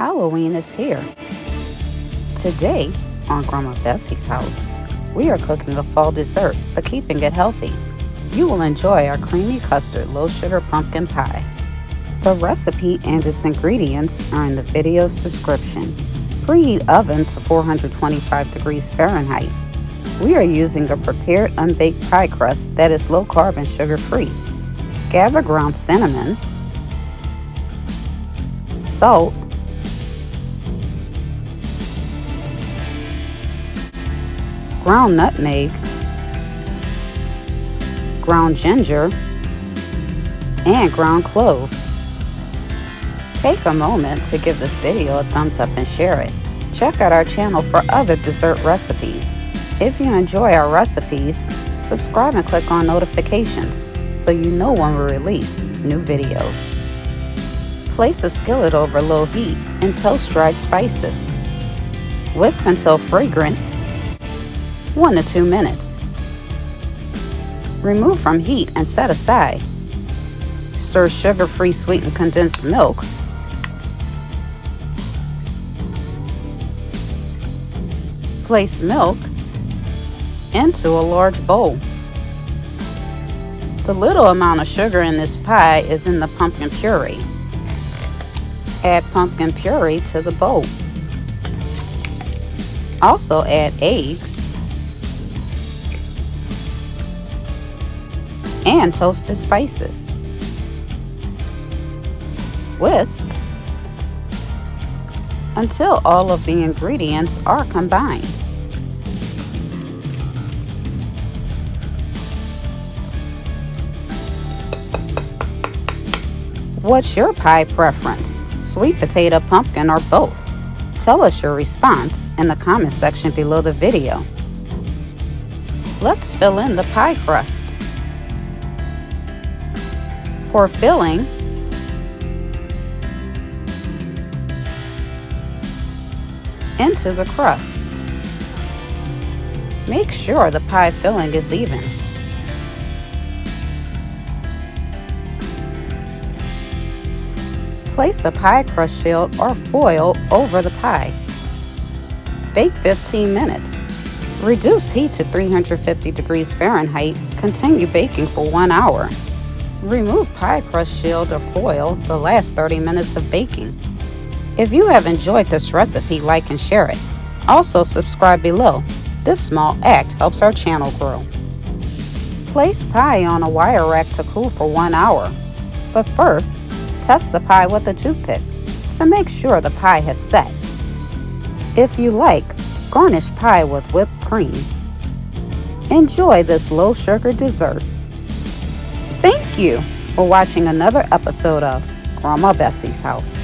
Halloween is here. Today, on Grandma Bessie's house, we are cooking a fall dessert, but keeping it healthy. You will enjoy our creamy custard low-sugar pumpkin pie. The recipe and its ingredients are in the video's description. Preheat oven to 425 degrees Fahrenheit. We are using a prepared unbaked pie crust that is low carb and sugar-free. Gather ground cinnamon, salt, ground nutmeg, ground ginger, and ground cloves. Take a moment to give this video a thumbs up and share it. Check out our channel for other dessert recipes. If you enjoy our recipes, subscribe and click on notifications so you know when we release new videos. Place a skillet over low heat and toast dried spices. Whisk until fragrant, 1 to 2 minutes. Remove from heat and set aside. Stir sugar-free sweetened condensed milk. Place milk into a large bowl. The little amount of sugar in this pie is in the pumpkin puree. Add pumpkin puree to the bowl. Also add eggs and toasted spices. Whisk until all of the ingredients are combined. What's your pie preference? Sweet potato, pumpkin, or both? Tell us your response in the comment section below the video. Let's fill in the pie crust. Pour filling into the crust. Make sure the pie filling is even. Place a pie crust shield or foil over the pie. Bake 15 minutes. Reduce heat to 350 degrees Fahrenheit. Continue baking for 1 hour. Remove pie crust shield or foil the last 30 minutes of baking. If you have enjoyed this recipe, like and share it. Also subscribe below. This small act helps our channel grow. Place pie on a wire rack to cool for 1 hour. But first, test the pie with a toothpick to make sure the pie has set. If you like, garnish pie with whipped cream. Enjoy this low sugar dessert. Thank you for watching another episode of Grandma Bessie's House.